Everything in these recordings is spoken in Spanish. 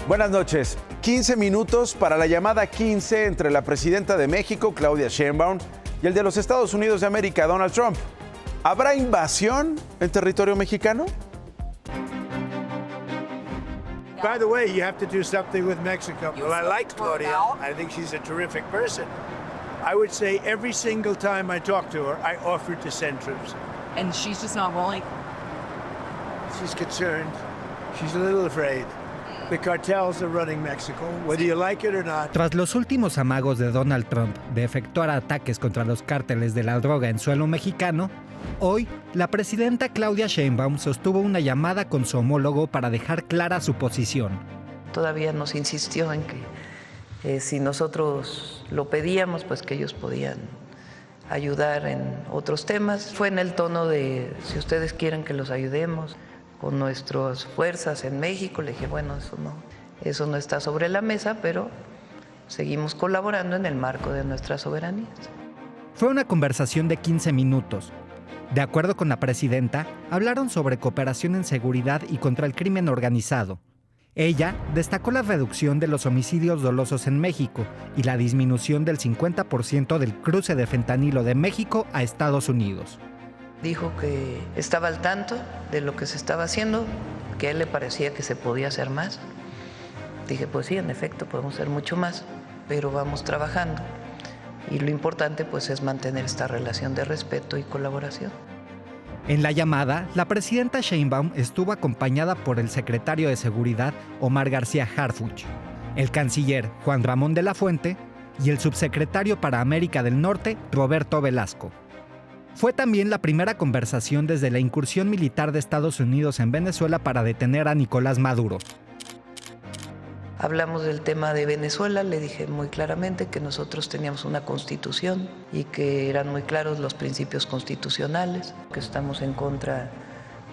Buenas noches. 15 minutos para la llamada 15 entre la presidenta de México, Claudia Sheinbaum, y el de los Estados Unidos de América, Donald Trump. ¿Habrá invasión en territorio mexicano? By the way, you have to do something with Mexico. Well, I like Claudia. I think she's a terrific person. I would say every single time I talk to her, I offer to send troops. And she's just not willing? She's concerned. She's a little afraid. The cartels are running Mexico, whether you like it or not. Tras los últimos amagos de Donald Trump de efectuar ataques contra los cárteles de la droga en suelo mexicano, hoy la presidenta Claudia Sheinbaum sostuvo una llamada con su homólogo para dejar clara su posición. Todavía nos insistió en que si nosotros lo pedíamos, pues que ellos podían ayudar en otros temas. Fue en el tono de, si ustedes quieren que los ayudemos con nuestras fuerzas en México. Le dije, bueno, eso no está sobre la mesa, pero seguimos colaborando en el marco de nuestras soberanías. Fue una conversación de 15 minutos. De acuerdo con la presidenta, hablaron sobre cooperación en seguridad y contra el crimen organizado. Ella destacó la reducción de los homicidios dolosos en México y la disminución del 50% del cruce de fentanilo de México a Estados Unidos. Dijo que estaba al tanto de lo que se estaba haciendo, que a él le parecía que se podía hacer más. Dije, pues sí, en efecto, podemos hacer mucho más, pero vamos trabajando. Y lo importante pues es mantener esta relación de respeto y colaboración. En la llamada, la presidenta Sheinbaum estuvo acompañada por el secretario de Seguridad, Omar García Harfuch, el canciller Juan Ramón de la Fuente y el subsecretario para América del Norte, Roberto Velasco. Fue también la primera conversación desde la incursión militar de Estados Unidos en Venezuela para detener a Nicolás Maduro. Hablamos del tema de Venezuela, le dije muy claramente que nosotros teníamos una constitución y que eran muy claros los principios constitucionales, que estamos en contra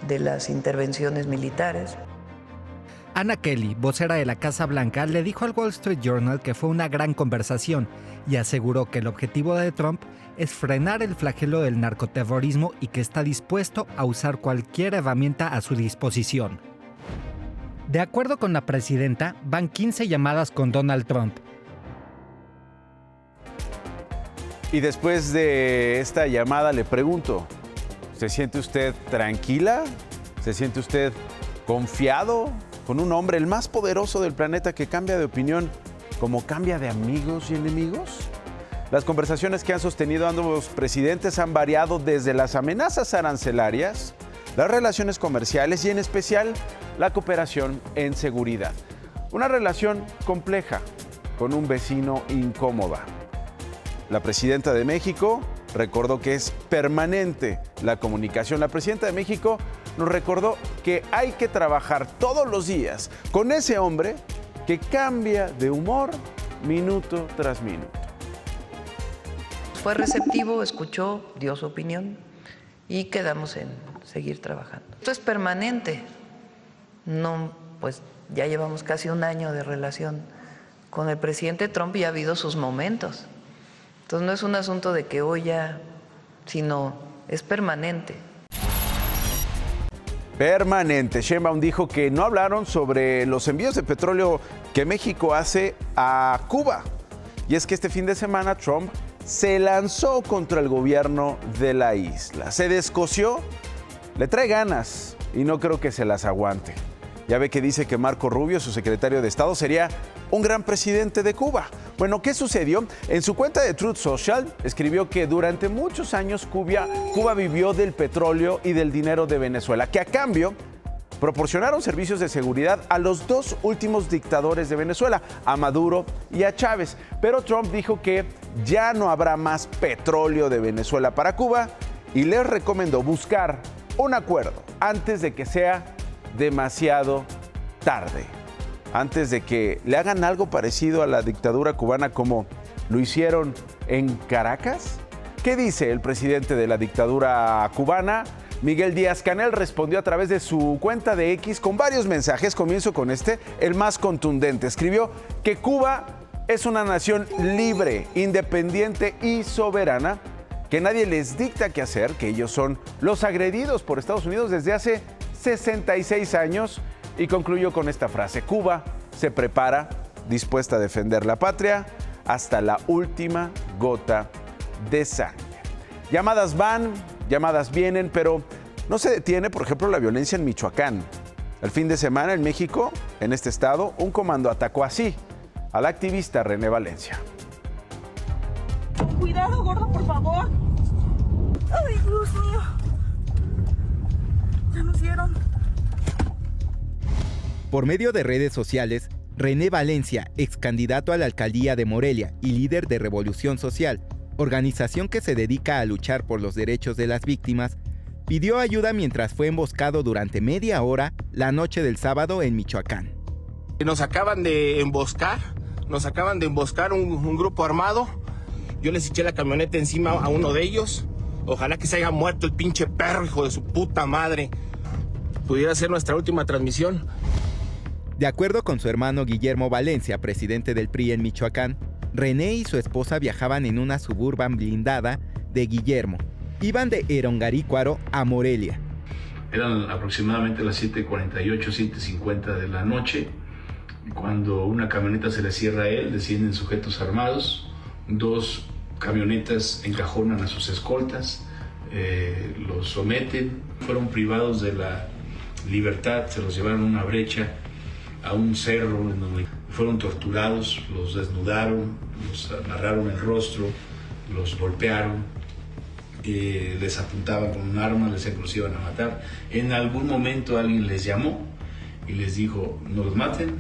de las intervenciones militares. Anna Kelly, vocera de la Casa Blanca, le dijo al Wall Street Journal que fue una gran conversación y aseguró que el objetivo de Trump es frenar el flagelo del narcoterrorismo y que está dispuesto a usar cualquier herramienta a su disposición. De acuerdo con la presidenta, van 15 llamadas con Donald Trump. Y después de esta llamada le pregunto, ¿se siente usted tranquila? ¿Se siente usted confiado con un hombre, el más poderoso del planeta, que cambia de opinión como cambia de amigos y enemigos? Las conversaciones que han sostenido ambos presidentes han variado desde las amenazas arancelarias, las relaciones comerciales y en especial la cooperación en seguridad. Una relación compleja con un vecino incómoda. La presidenta de México recordó que es permanente la comunicación. La presidenta de México nos recordó que hay que trabajar todos los días con ese hombre que cambia de humor minuto tras minuto. Fue receptivo, escuchó, dio su opinión y quedamos en seguir trabajando. Esto es permanente. No, pues ya llevamos casi un año de relación con el presidente Trump y ha habido sus momentos. Entonces no es un asunto de que hoy ya, sino es permanente. Permanente. Sheinbaum dijo que no hablaron sobre los envíos de petróleo que México hace a Cuba. Y es que este fin de semana Trump se lanzó contra el gobierno de la isla. Se descoció, le trae ganas y no creo que se las aguante. Ya ve que dice que Marco Rubio, su secretario de Estado, sería un gran presidente de Cuba. Bueno, ¿qué sucedió? En su cuenta de Truth Social escribió que durante muchos años Cuba vivió del petróleo y del dinero de Venezuela, que a cambio proporcionaron servicios de seguridad a los dos últimos dictadores de Venezuela, a Maduro y a Chávez. Pero Trump dijo que ya no habrá más petróleo de Venezuela para Cuba y les recomendó buscar un acuerdo antes de que sea demasiado tarde, antes de que le hagan algo parecido a la dictadura cubana como lo hicieron en Caracas. ¿Qué dice el presidente de la dictadura cubana? Miguel Díaz-Canel respondió a través de su cuenta de X con varios mensajes. Comienzo con este, el más contundente. Escribió que Cuba es una nación libre, independiente y soberana, que nadie les dicta qué hacer, que ellos son los agredidos por Estados Unidos desde hace 66 años. Y concluyó con esta frase: Cuba se prepara, dispuesta a defender la patria hasta la última gota de sangre. Llamadas van, llamadas vienen, pero no se detiene, por ejemplo, la violencia en Michoacán. El fin de semana en México, en este estado, un comando atacó así a la activista René Valencia. Cuidado, gordo, por favor. Ay, Dios mío. Ya nos dieron. Por medio de redes sociales, René Valencia, ex candidato a la alcaldía de Morelia y líder de Revolución Social, organización que se dedica a luchar por los derechos de las víctimas, pidió ayuda mientras fue emboscado durante media hora la noche del sábado en Michoacán. Nos acaban de emboscar un grupo armado. Yo les eché la camioneta encima a uno de ellos. Ojalá que se haya muerto el pinche perro, hijo de su puta madre. Pudiera ser nuestra última transmisión. De acuerdo con su hermano Guillermo Valencia, presidente del PRI en Michoacán, René y su esposa viajaban en una Suburban blindada de Guillermo. Iban de Erongarícuaro a Morelia. Eran aproximadamente las 7:48, 7:50 de la noche, cuando una camioneta se le cierra a él, descienden sujetos armados, 2 camionetas encajonan a sus escoltas, los someten, fueron privados de la libertad, se los llevaron a una brecha, a un cerro en donde fueron torturados, los desnudaron, los amarraron el rostro, los golpearon, les apuntaban con un arma, les decían que los iban a matar. En algún momento alguien les llamó y les dijo, no los maten.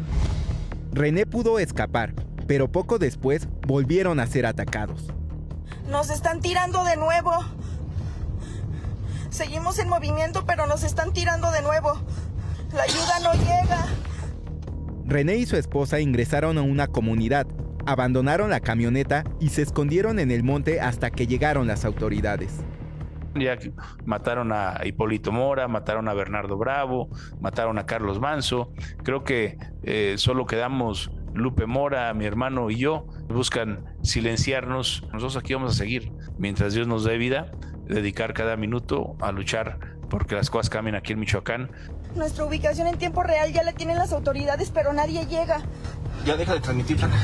René pudo escapar, pero poco después volvieron a ser atacados. Nos están tirando de nuevo. Seguimos en movimiento, pero nos están tirando de nuevo. La ayuda no llega. René y su esposa ingresaron a una comunidad, abandonaron la camioneta y se escondieron en el monte hasta que llegaron las autoridades. Ya mataron a Hipólito Mora, mataron a Bernardo Bravo, mataron a Carlos Manso. Creo que solo quedamos Lupe Mora, mi hermano y yo. Buscan silenciarnos. Nosotros aquí vamos a seguir mientras Dios nos dé vida, dedicar cada minuto a luchar porque las cosas cambien aquí en Michoacán. Nuestra ubicación en tiempo real ya la tienen las autoridades, pero nadie llega. Ya deja de transmitir, Flaca.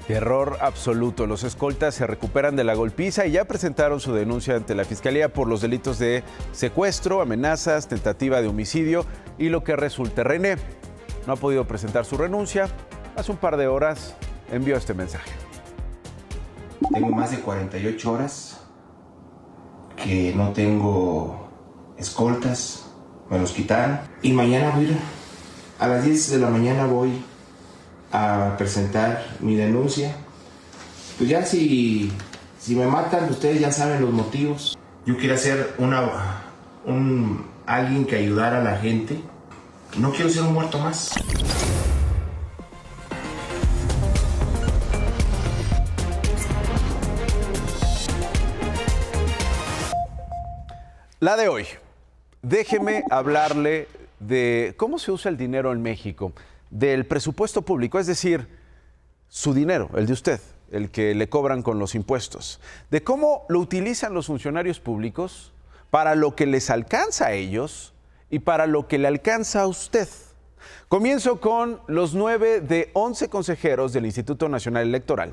Terror absoluto. Los escoltas se recuperan de la golpiza y ya presentaron su denuncia ante la Fiscalía por los delitos de secuestro, amenazas, tentativa de homicidio y lo que resulte. René no ha podido presentar su renuncia. Hace un par de horas envió este mensaje. Tengo más de 48 horas que no tengo escoltas, me los quitaron. Y mañana voy a las 10 de la mañana voy a presentar mi denuncia. Pues ya si me matan, ustedes ya saben los motivos. Yo quiero ser alguien que ayudara a la gente. No quiero ser un muerto más. La de hoy. Déjeme hablarle de cómo se usa el dinero en México, del presupuesto público, es decir, su dinero, el de usted, el que le cobran con los impuestos, de cómo lo utilizan los funcionarios públicos para lo que les alcanza a ellos y para lo que le alcanza a usted. Comienzo con los 9 de 11 consejeros del Instituto Nacional Electoral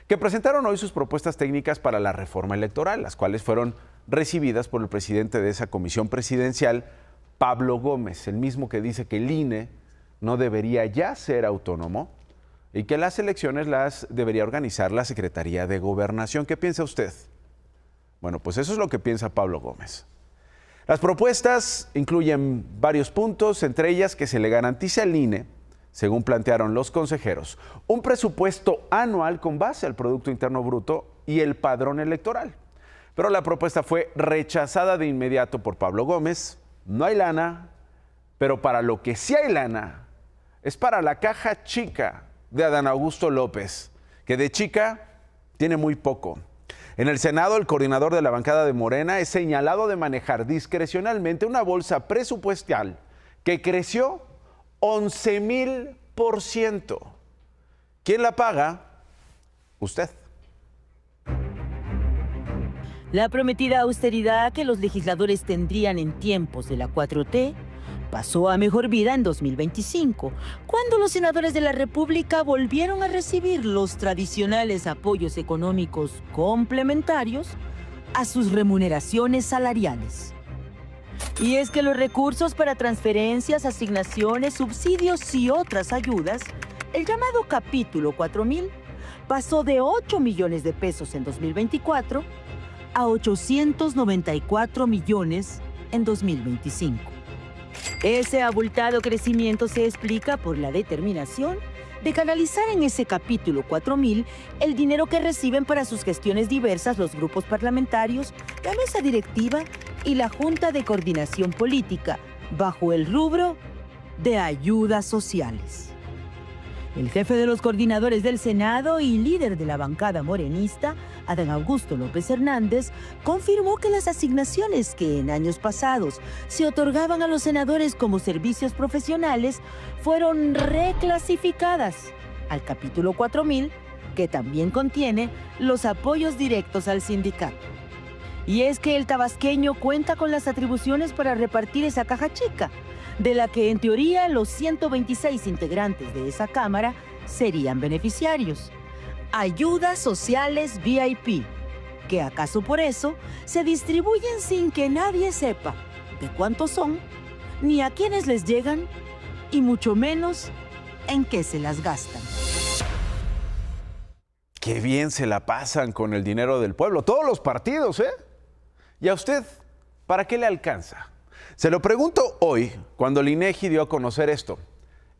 que presentaron hoy sus propuestas técnicas para la reforma electoral, las cuales fueron recibidas por el presidente de esa comisión presidencial, Pablo Gómez, el mismo que dice que el INE no debería ya ser autónomo y que las elecciones las debería organizar la Secretaría de Gobernación. ¿Qué piensa usted? Bueno, pues eso es lo que piensa Pablo Gómez. Las propuestas incluyen varios puntos, entre ellas que se le garantice al INE, según plantearon los consejeros, un presupuesto anual con base al Producto Interno Bruto y el padrón electoral. Pero la propuesta fue rechazada de inmediato por Pablo Gómez. No hay lana, pero para lo que sí hay lana es para la caja chica de Adán Augusto López, que de chica tiene muy poco. En el Senado, el coordinador de la bancada de Morena es señalado de manejar discrecionalmente una bolsa presupuestal que creció 11,000%. ¿Quién la paga? Usted. La prometida austeridad que los legisladores tendrían en tiempos de la 4T pasó a mejor vida en 2025, cuando los senadores de la República volvieron a recibir los tradicionales apoyos económicos complementarios a sus remuneraciones salariales. Y es que los recursos para transferencias, asignaciones, subsidios y otras ayudas, el llamado capítulo 4000, pasó de 8 millones de pesos en 2024 a 894 millones en 2025. Ese abultado crecimiento se explica por la determinación de canalizar en ese capítulo 4000 el dinero que reciben para sus gestiones diversas los grupos parlamentarios, la mesa directiva y la Junta de Coordinación Política, bajo el rubro de ayudas sociales. El jefe de los coordinadores del Senado y líder de la bancada morenista, Adán Augusto López Hernández, confirmó que las asignaciones que en años pasados se otorgaban a los senadores como servicios profesionales fueron reclasificadas al capítulo 4000, que también contiene los apoyos directos al sindicato. Y es que el tabasqueño cuenta con las atribuciones para repartir esa caja chica, de la que en teoría los 126 integrantes de esa Cámara serían beneficiarios. Ayudas sociales VIP, que acaso por eso se distribuyen sin que nadie sepa de cuántos son, ni a quiénes les llegan, y mucho menos en qué se las gastan. Qué bien se la pasan con el dinero del pueblo, todos los partidos, ¿eh? ¿Y a usted, para qué le alcanza? Se lo pregunto hoy, cuando el INEGI dio a conocer esto.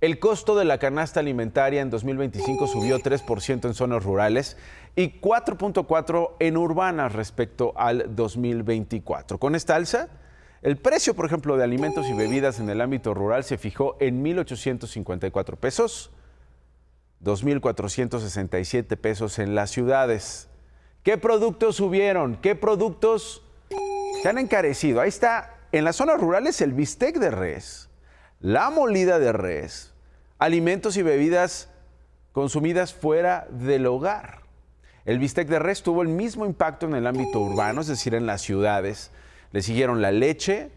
El costo de la canasta alimentaria en 2025 subió 3% en zonas rurales y 4.4% en urbanas respecto al 2024. Con esta alza, el precio, por ejemplo, de alimentos y bebidas en el ámbito rural se fijó en 1,854 pesos, 2,467 pesos en las ciudades. ¿Qué productos subieron? ¿Qué productos se han encarecido? Ahí está. En las zonas rurales, el bistec de res, la molida de res, alimentos y bebidas consumidas fuera del hogar. El bistec de res tuvo el mismo impacto en el ámbito urbano, es decir, en las ciudades. Le siguieron la leche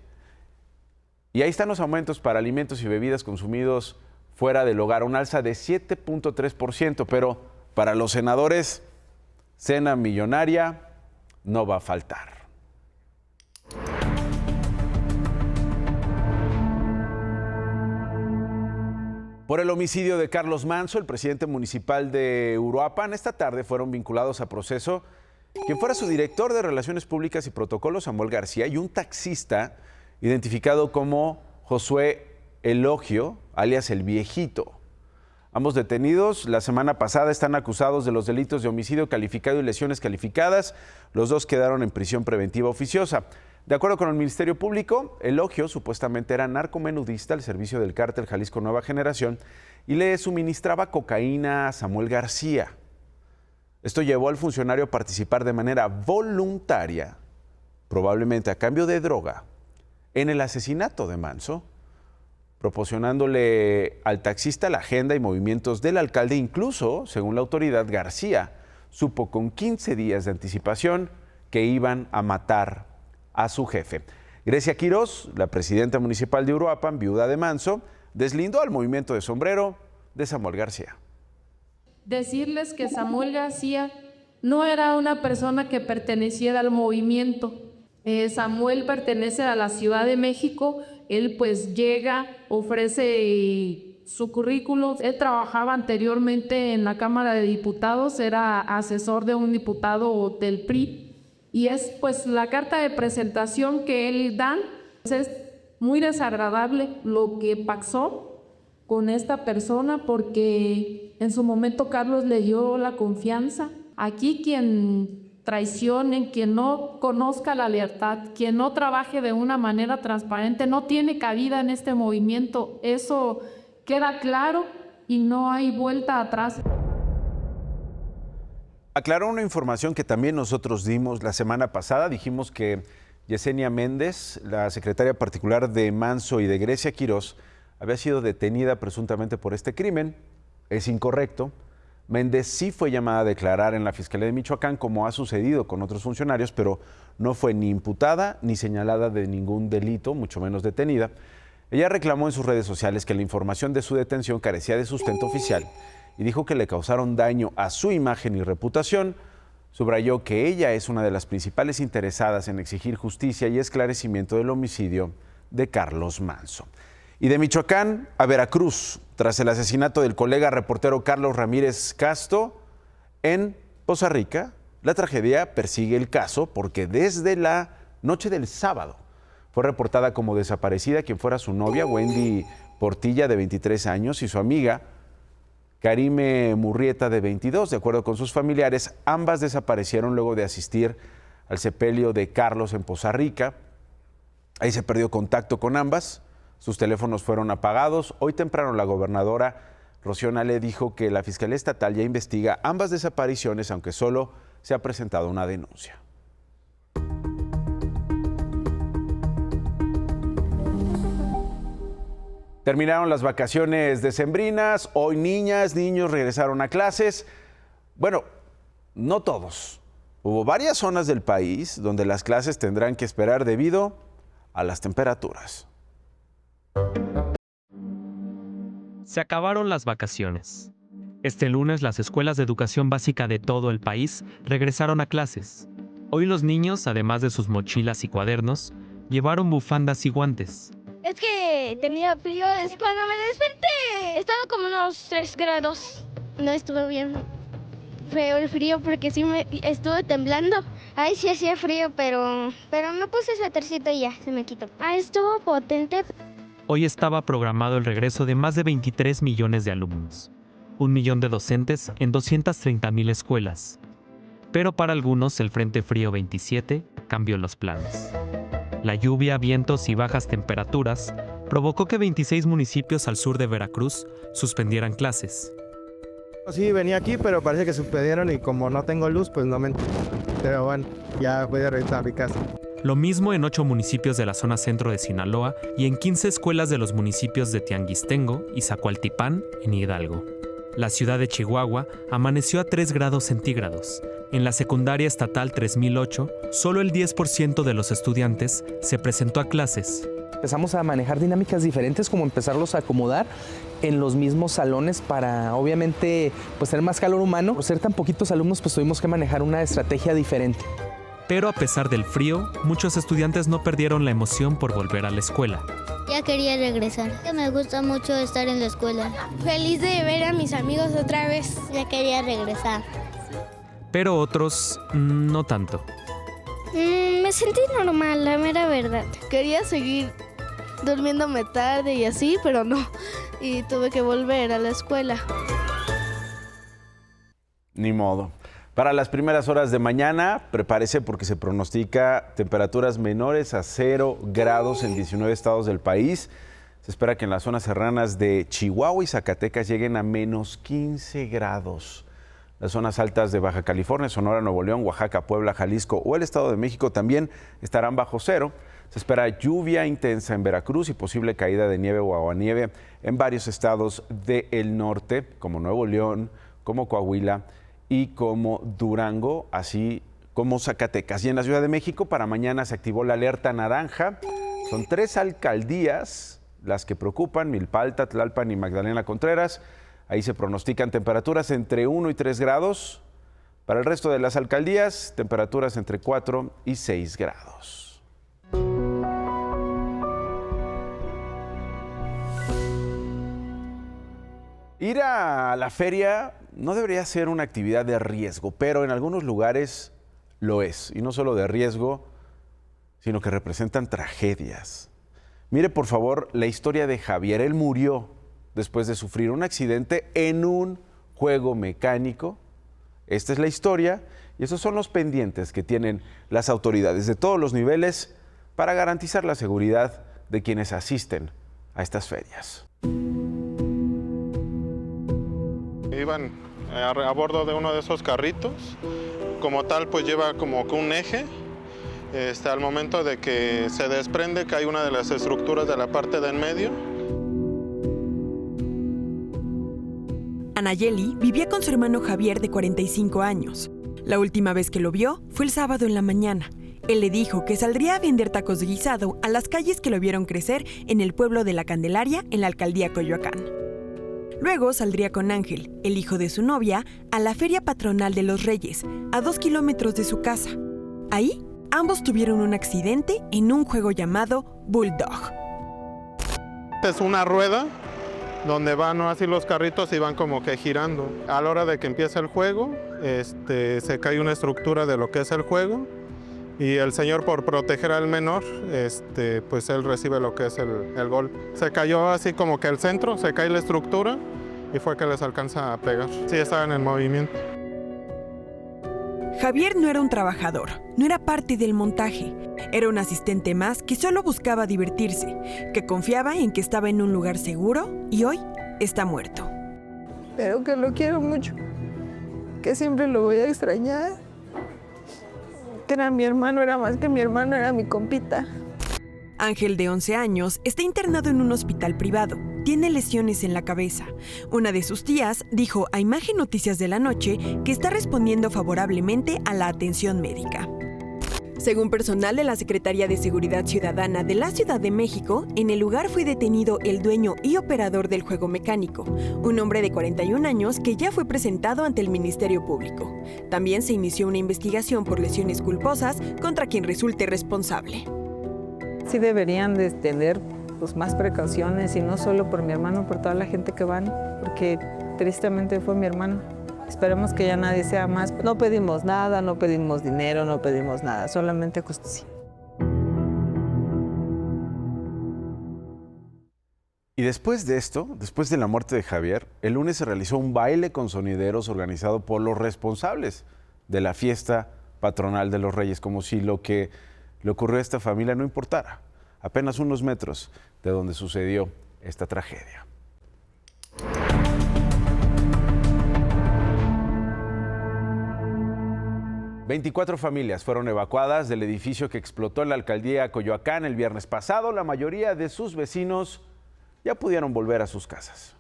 y ahí están los aumentos para alimentos y bebidas consumidos fuera del hogar, un alza de 7.3%, pero para los senadores, cena millonaria no va a faltar. Por el homicidio de Carlos Manso, el presidente municipal de Uruapan, esta tarde fueron vinculados a proceso quien fuera su director de Relaciones Públicas y Protocolos, Samuel García, y un taxista identificado como Josué Elogio, alias El Viejito. Ambos detenidos la semana pasada están acusados de los delitos de homicidio calificado y lesiones calificadas. Los dos quedaron en prisión preventiva oficiosa. De acuerdo con el Ministerio Público, Elogio supuestamente era narcomenudista al servicio del cártel Jalisco Nueva Generación y le suministraba cocaína a Samuel García. Esto llevó al funcionario a participar de manera voluntaria, probablemente a cambio de droga, en el asesinato de Manso, proporcionándole al taxista la agenda y movimientos del alcalde. Incluso, según la autoridad, García supo con 15 días de anticipación que iban a matar a su jefe. Grecia Quirós, la presidenta municipal de Uruapan, viuda de Manso, deslindó al movimiento de sombrero de Samuel García. Decirles que Samuel García no era una persona que perteneciera al movimiento. Samuel pertenece a la Ciudad de México. Él pues llega, ofrece su currículum. Él trabajaba anteriormente en la Cámara de Diputados, era asesor de un diputado del PRI. Y es pues la carta de presentación que él da. Es muy desagradable lo que pasó con esta persona, porque en su momento Carlos le dio la confianza. Aquí quien traicione, quien no conozca la lealtad, quien no trabaje de una manera transparente, no tiene cabida en este movimiento. Eso queda claro y no hay vuelta atrás. Aclaró una información que también nosotros dimos la semana pasada. Dijimos que Yesenia Méndez, la secretaria particular de Manso y de Grecia Quirós, había sido detenida presuntamente por este crimen. Es incorrecto. Méndez sí fue llamada a declarar en la Fiscalía de Michoacán, como ha sucedido con otros funcionarios, pero no fue ni imputada ni señalada de ningún delito, mucho menos detenida. Ella reclamó en sus redes sociales que la información de su detención carecía de sustento oficial y dijo que le causaron daño a su imagen y reputación. Subrayó que ella es una de las principales interesadas en exigir justicia y esclarecimiento del homicidio de Carlos Manso. Y de Michoacán a Veracruz, tras el asesinato del colega reportero Carlos Ramírez Casto en Poza Rica, la tragedia persigue el caso porque desde la noche del sábado fue reportada como desaparecida quien fuera su novia, Wendy Portilla, de 23 años, y su amiga, Karime Murrieta, de 22. De acuerdo con sus familiares, ambas desaparecieron luego de asistir al sepelio de Carlos en Poza Rica. Ahí se perdió contacto con ambas. Sus teléfonos fueron apagados. Hoy temprano la gobernadora Rocío Nale dijo que la Fiscalía Estatal ya investiga ambas desapariciones, aunque solo se ha presentado una denuncia. Terminaron las vacaciones decembrinas. Hoy niñas, niños regresaron a clases. Bueno, no todos. Hubo varias zonas del país donde las clases tendrán que esperar debido a las temperaturas. Se acabaron las vacaciones. Este lunes las escuelas de educación básica de todo el país regresaron a clases. Hoy los niños, además de sus mochilas y cuadernos, llevaron bufandas y guantes. Es que tenía frío cuando me desperté. Estaba como unos 3 grados. No estuvo bien feo el frío porque sí me estuve temblando. Ay, sí hacía frío, pero no puse suétercito y ya, se me quitó. Estuvo potente. Hoy estaba programado el regreso de más de 23 millones de alumnos, 1 millón de docentes en 230,000 escuelas. Pero para algunos el Frente Frío 27 cambió los planes. La lluvia, vientos y bajas temperaturas provocó que 26 municipios al sur de Veracruz suspendieran clases. Sí, venía aquí, pero parece que suspendieron y como no tengo luz, pues no me enteré. Pero bueno, ya voy a regresar a mi casa. Lo mismo en 8 municipios de la zona centro de Sinaloa y en 15 escuelas de los municipios de Tianguistengo y Zacualtipán, en Hidalgo. La ciudad de Chihuahua amaneció a 3 grados centígrados. En la secundaria estatal 3008, solo el 10% de los estudiantes se presentó a clases. Empezamos a manejar dinámicas diferentes, como empezarlos a acomodar en los mismos salones para, obviamente, pues tener más calor humano. Por ser tan poquitos alumnos, pues tuvimos que manejar una estrategia diferente. Pero a pesar del frío, muchos estudiantes no perdieron la emoción por volver a la escuela. Ya quería regresar. Me gusta mucho estar en la escuela. Feliz de ver a mis amigos otra vez. Ya quería regresar. Pero otros, no tanto. Me sentí normal, la mera verdad. Quería seguir durmiéndome tarde y así, pero no. Y tuve que volver a la escuela. Ni modo. Para las primeras horas de mañana, prepárese porque se pronostica temperaturas menores a 0 grados en 19 estados del país. Se espera que en las zonas serranas de Chihuahua y Zacatecas lleguen a menos 15 grados. Las zonas altas de Baja California, Sonora, Nuevo León, Oaxaca, Puebla, Jalisco o el Estado de México también estarán bajo cero. Se espera lluvia intensa en Veracruz y posible caída de nieve o aguanieve en varios estados del norte, como Nuevo León, como Coahuila y como Durango, así como Zacatecas. Y en la Ciudad de México para mañana se activó la alerta naranja. Son 3 alcaldías las que preocupan: Milpalta, Tlalpan y Magdalena Contreras. Ahí se pronostican temperaturas entre 1 y 3 grados. Para el resto de las alcaldías, temperaturas entre 4 y 6 grados. Ir a la feria no debería ser una actividad de riesgo, pero en algunos lugares lo es. Y no solo de riesgo, sino que representan tragedias. Mire, por favor, la historia de Javier. Él murió después de sufrir un accidente en un juego mecánico. Esta es la historia y esos son los pendientes que tienen las autoridades de todos los niveles para garantizar la seguridad de quienes asisten a estas ferias. Iban a bordo de uno de esos carritos, como tal pues lleva como que un eje. Al momento de que se desprende cae una de las estructuras de la parte de en medio. Anayeli vivía con su hermano Javier de 45 años. La última vez que lo vio fue el sábado en la mañana. Él le dijo que saldría a vender tacos de guisado a las calles que lo vieron crecer en el pueblo de La Candelaria, en la alcaldía Coyoacán. Luego saldría con Ángel, el hijo de su novia, a la Feria Patronal de los Reyes, a 2 kilómetros de su casa. Ahí, ambos tuvieron un accidente en un juego llamado Bulldog. Es una rueda donde van así los carritos y van como que girando. A la hora de que empieza el juego, se cae una estructura de lo que es el juego y el señor, por proteger al menor, pues él recibe lo que es el gol. Se cayó así como que el centro, se cae la estructura y fue que les alcanza a pegar. Sí, estaban en movimiento. Javier no era un trabajador, no era parte del montaje. Era un asistente más que solo buscaba divertirse, que confiaba en que estaba en un lugar seguro y hoy está muerto. Pero que lo quiero mucho, que siempre lo voy a extrañar. Que era mi hermano, era más que mi hermano, era mi compita. Ángel, de 11 años, está internado en un hospital privado. Tiene lesiones en la cabeza. Una de sus tías dijo a Imagen Noticias de la Noche que está respondiendo favorablemente a la atención médica. Según personal de la Secretaría de Seguridad Ciudadana de la Ciudad de México, en el lugar fue detenido el dueño y operador del juego mecánico, un hombre de 41 años que ya fue presentado ante el Ministerio Público. También se inició una investigación por lesiones culposas contra quien resulte responsable. Sí deberían de tener más precauciones, y no solo por mi hermano, por toda la gente que van, porque tristemente fue mi hermano. Esperemos que ya nadie sea más. No pedimos nada, no pedimos dinero, no pedimos nada, solamente justicia. Y después de esto, después de la muerte de Javier, el lunes se realizó un baile con sonideros organizado por los responsables de la fiesta patronal de los Reyes, como si lo que le ocurrió a esta familia no importara, apenas unos metros de donde sucedió esta tragedia. ...24 familias fueron evacuadas del edificio que explotó en la alcaldía Coyoacán el viernes pasado. La mayoría de sus vecinos ya pudieron volver a sus casas.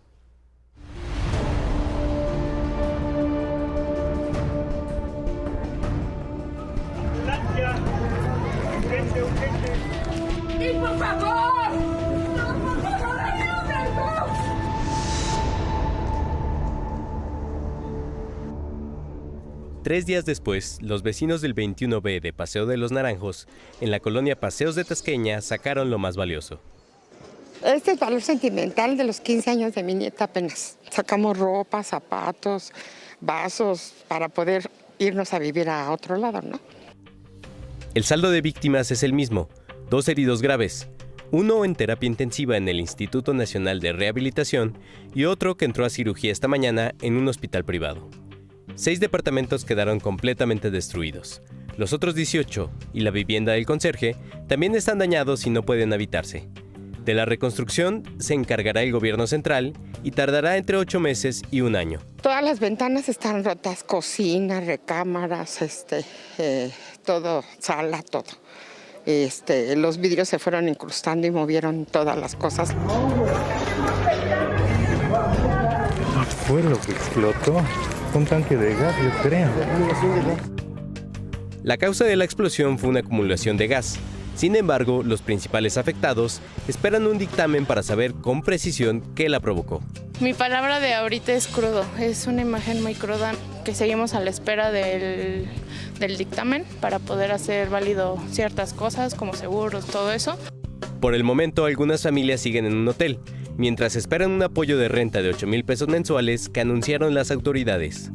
¡Y por favor! ¡No, por favor, ayúdennos! Tres días después, los vecinos del 21B de Paseo de los Naranjos, en la colonia Paseos de Tasqueña, sacaron lo más valioso. Este es el valor sentimental de los 15 años de mi nieta apenas. Sacamos ropa, zapatos, vasos para poder irnos a vivir a otro lado, ¿no? El saldo de víctimas es el mismo, 2 heridos graves, uno en terapia intensiva en el Instituto Nacional de Rehabilitación y otro que entró a cirugía esta mañana en un hospital privado. 6 departamentos quedaron completamente destruidos. Los otros 18 y la vivienda del conserje también están dañados y no pueden habitarse. De la reconstrucción se encargará el gobierno central y tardará entre 8 meses y 1 año. Todas las ventanas están rotas, cocina, recámaras, todo, sala, todo. Los vidrios se fueron incrustando y movieron todas las cosas. Fue lo que explotó, un tanque de gas, yo creo. La causa de la explosión fue una acumulación de gas. Sin embargo, los principales afectados esperan un dictamen para saber con precisión qué la provocó. Mi palabra de ahorita es crudo, es una imagen muy cruda que seguimos a la espera del dictamen para poder hacer válido ciertas cosas como seguros, todo eso. Por el momento, algunas familias siguen en un hotel, mientras esperan un apoyo de renta de 8,000 pesos mensuales que anunciaron las autoridades.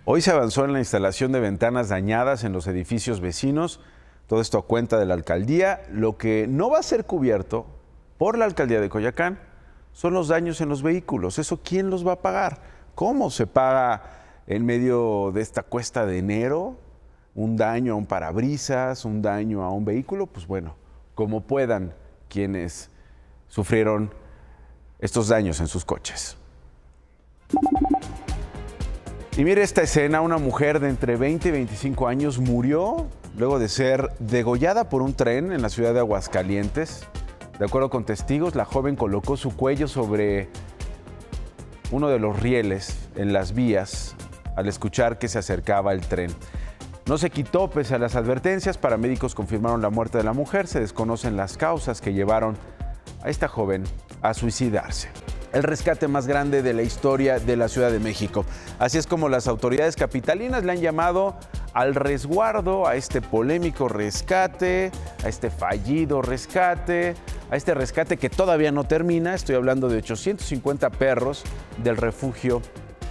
Hoy se avanzó en la instalación de ventanas dañadas en los edificios vecinos. Todo esto a cuenta de la alcaldía. Lo que no va a ser cubierto por la alcaldía de Coyoacán son los daños en los vehículos. ¿Eso quién los va a pagar? ¿Cómo se paga en medio de esta cuesta de enero un daño a un parabrisas, un daño a un vehículo? Pues bueno, como puedan quienes sufrieron estos daños en sus coches. Y mire esta escena, una mujer de entre 20 y 25 años murió luego de ser degollada por un tren en la ciudad de Aguascalientes. De acuerdo con testigos, la joven colocó su cuello sobre uno de los rieles en las vías al escuchar que se acercaba el tren. No se quitó pese a las advertencias. Paramédicos confirmaron la muerte de la mujer. Se desconocen las causas que llevaron a esta joven a suicidarse. El rescate más grande de la historia de la Ciudad de México. Así es como las autoridades capitalinas le han llamado al resguardo, a este polémico rescate, a este fallido rescate, a este rescate que todavía no termina. Estoy hablando de 850 perros del refugio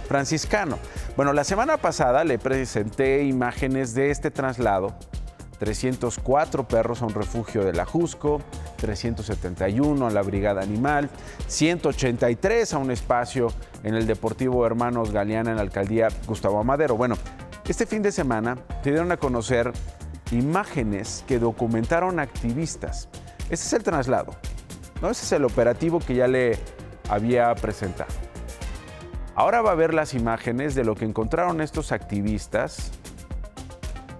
franciscano. Bueno, la semana pasada le presenté imágenes de este traslado. 304 perros a un refugio de la Jusco, 371 a la Brigada Animal, 183 a un espacio en el Deportivo Hermanos Galeana en la alcaldía Gustavo Amadero. Bueno, este fin de semana se dieron a conocer imágenes que documentaron activistas. Este es el traslado, ¿no? Ese es el operativo que ya le había presentado. Ahora va a ver las imágenes de lo que encontraron estos activistas.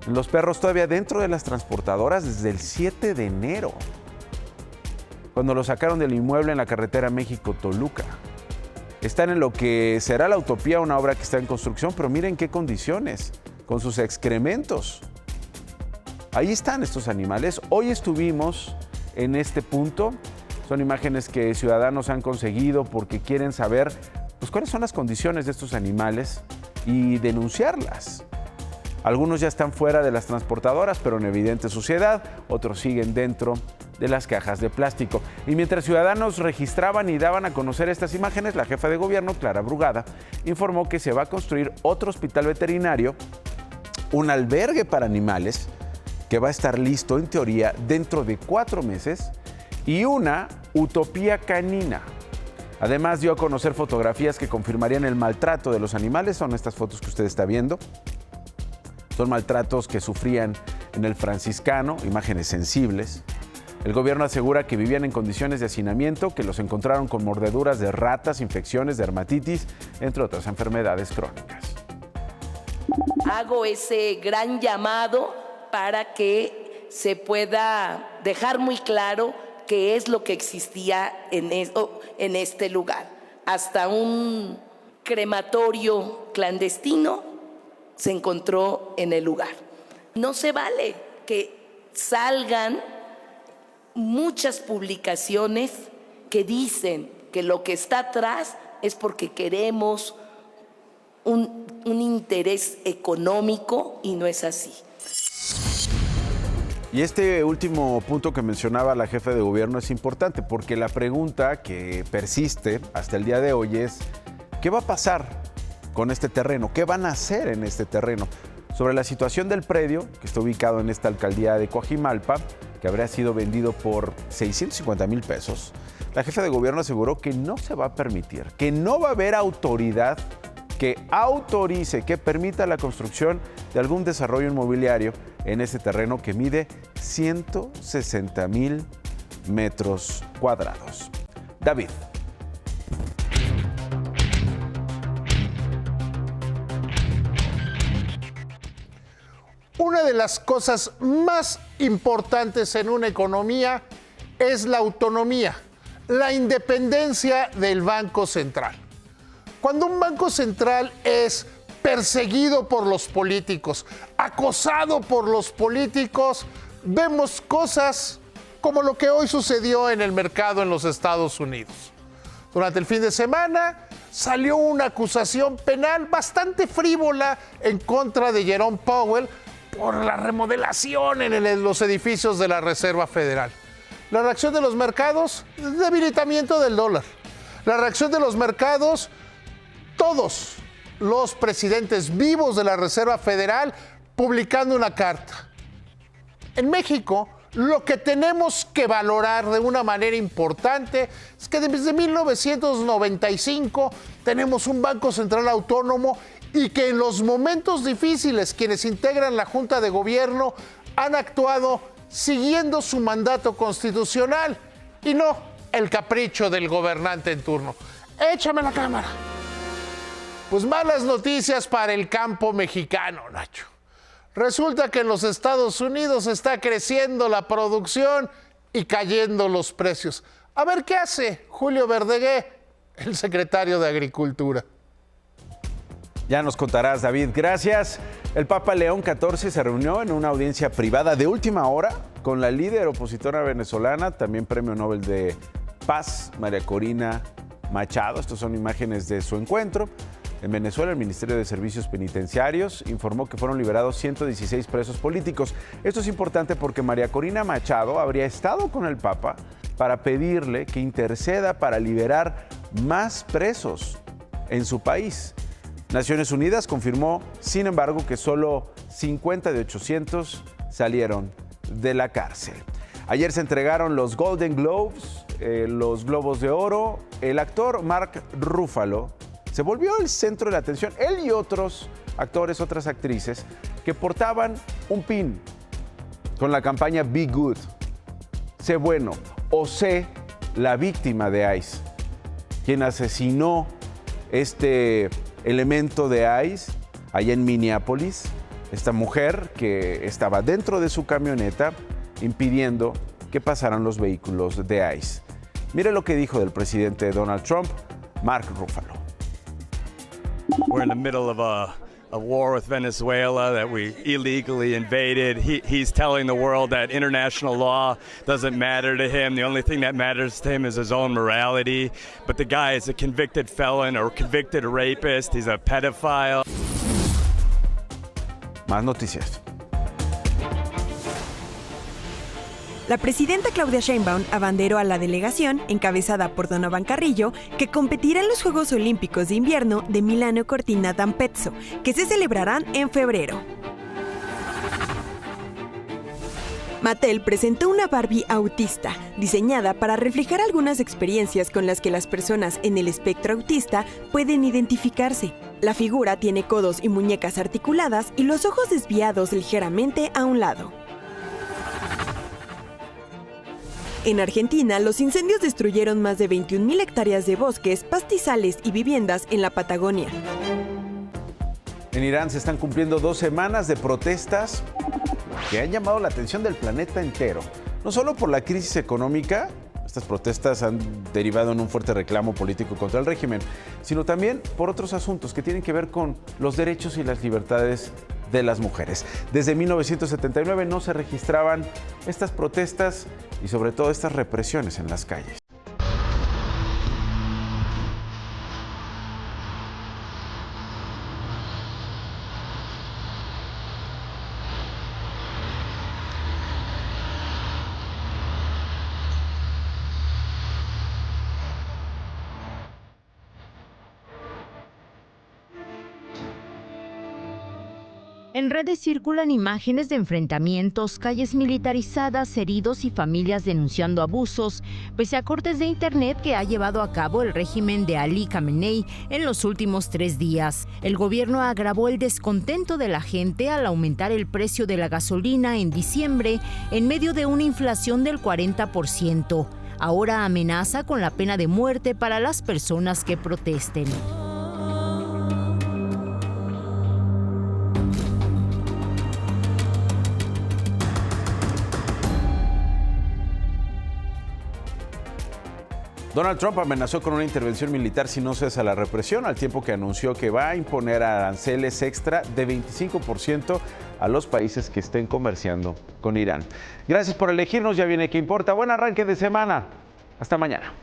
Los perros todavía dentro de las transportadoras desde el 7 de enero, cuando los sacaron del inmueble en la carretera México-Toluca. Están en lo que será la Utopía, una obra que está en construcción, pero miren qué condiciones, con sus excrementos. Ahí están estos animales. Hoy estuvimos en este punto. Son imágenes que ciudadanos han conseguido porque quieren saber pues, cuáles son las condiciones de estos animales y denunciarlas. Algunos ya están fuera de las transportadoras, pero en evidente suciedad. Otros siguen dentro de las cajas de plástico. Y mientras ciudadanos registraban y daban a conocer estas imágenes, la jefa de gobierno, Clara Brugada, informó que se va a construir otro hospital veterinario, un albergue para animales, que va a estar listo en teoría dentro de 4 meses, y una utopía canina. Además dio a conocer fotografías que confirmarían el maltrato de los animales. Son estas fotos que usted está viendo. Son maltratos que sufrían en el franciscano, imágenes sensibles. El gobierno asegura que vivían en condiciones de hacinamiento, que los encontraron con mordeduras de ratas, infecciones, dermatitis, entre otras enfermedades crónicas. Hago ese gran llamado para que se pueda dejar muy claro qué es lo que existía en este lugar. Hasta un crematorio clandestino se encontró en el lugar. No se vale que salgan muchas publicaciones que dicen que lo que está atrás es porque queremos un interés económico y no es así. Y este último punto que mencionaba la jefa de gobierno es importante porque la pregunta que persiste hasta el día de hoy es ¿qué va a pasar con este terreno? ¿Qué van a hacer en este terreno? Sobre la situación del predio, que está ubicado en esta alcaldía de Coajimalpa, que habría sido vendido por 650,000 pesos, la jefa de gobierno aseguró que no se va a permitir, que no va a haber autoridad que autorice, que permita la construcción de algún desarrollo inmobiliario en este terreno que mide 160,000 metros cuadrados. David. Una de las cosas más importantes en una economía es la autonomía, la independencia del Banco Central. Cuando un Banco Central es perseguido por los políticos, acosado por los políticos, vemos cosas como lo que hoy sucedió en el mercado en los Estados Unidos. Durante el fin de semana salió una acusación penal bastante frívola en contra de Jerome Powell por la remodelación en los edificios de la Reserva Federal. La reacción de los mercados, debilitamiento del dólar. La reacción de los mercados, todos los presidentes vivos de la Reserva Federal publicando una carta. En México, lo que tenemos que valorar de una manera importante es que desde 1995 tenemos un Banco Central autónomo y que en los momentos difíciles quienes integran la Junta de Gobierno han actuado siguiendo su mandato constitucional y no el capricho del gobernante en turno. Échame la cámara. Pues malas noticias para el campo mexicano, Nacho. Resulta que en los Estados Unidos está creciendo la producción y cayendo los precios. A ver qué hace Julio Verdegué, el secretario de Agricultura. Ya nos contarás, David. Gracias. El Papa León XIV se reunió en una audiencia privada de última hora con la líder opositora venezolana, también Premio Nobel de Paz, María Corina Machado. Estas son imágenes de su encuentro. En Venezuela, el Ministerio de Servicios Penitenciarios informó que fueron liberados 116 presos políticos. Esto es importante porque María Corina Machado habría estado con el Papa para pedirle que interceda para liberar más presos en su país. Naciones Unidas confirmó, sin embargo, que solo 50 de 800 salieron de la cárcel. Ayer se entregaron los Golden Globes, los Globos de Oro. El actor Mark Ruffalo se volvió el centro de la atención. Él y otros actores, otras actrices, que portaban un pin con la campaña Be Good, sé bueno, o sé la víctima de ICE, quien asesinó este elemento de ICE allá en Minneapolis, esta mujer que estaba dentro de su camioneta impidiendo que pasaran los vehículos de ICE. Mire lo que dijo del presidente Donald Trump, Mark Ruffalo. We're in the middle of a war with Venezuela that we illegally invaded. He's telling the world that international law doesn't matter to him. The only thing that matters to him is his own morality. But the guy is a convicted felon or convicted rapist. He's a pedophile. Más noticias. La presidenta Claudia Sheinbaum abanderó a la delegación, encabezada por Donovan Carrillo, que competirá en los Juegos Olímpicos de Invierno de Milano Cortina d'Ampezzo, que se celebrarán en febrero. Mattel presentó una Barbie autista, diseñada para reflejar algunas experiencias con las que las personas en el espectro autista pueden identificarse. La figura tiene codos y muñecas articuladas y los ojos desviados ligeramente a un lado. En Argentina, los incendios destruyeron más de 21,000 hectáreas de bosques, pastizales y viviendas en la Patagonia. En Irán se están cumpliendo 2 semanas de protestas que han llamado la atención del planeta entero. No solo por la crisis económica, estas protestas han derivado en un fuerte reclamo político contra el régimen, sino también por otros asuntos que tienen que ver con los derechos y las libertades de las mujeres. Desde 1979 no se registraban estas protestas y sobre todo estas represiones en las calles. En redes circulan imágenes de enfrentamientos, calles militarizadas, heridos y familias denunciando abusos, pese a cortes de internet que ha llevado a cabo el régimen de Ali Khamenei en los últimos 3 días. El gobierno agravó el descontento de la gente al aumentar el precio de la gasolina en diciembre en medio de una inflación del 40%. Ahora amenaza con la pena de muerte para las personas que protesten. Donald Trump amenazó con una intervención militar si no cesa la represión, al tiempo que anunció que va a imponer aranceles extra de 25% a los países que estén comerciando con Irán. Gracias por elegirnos, ya viene ¿Qué importa? Buen arranque de semana. Hasta mañana.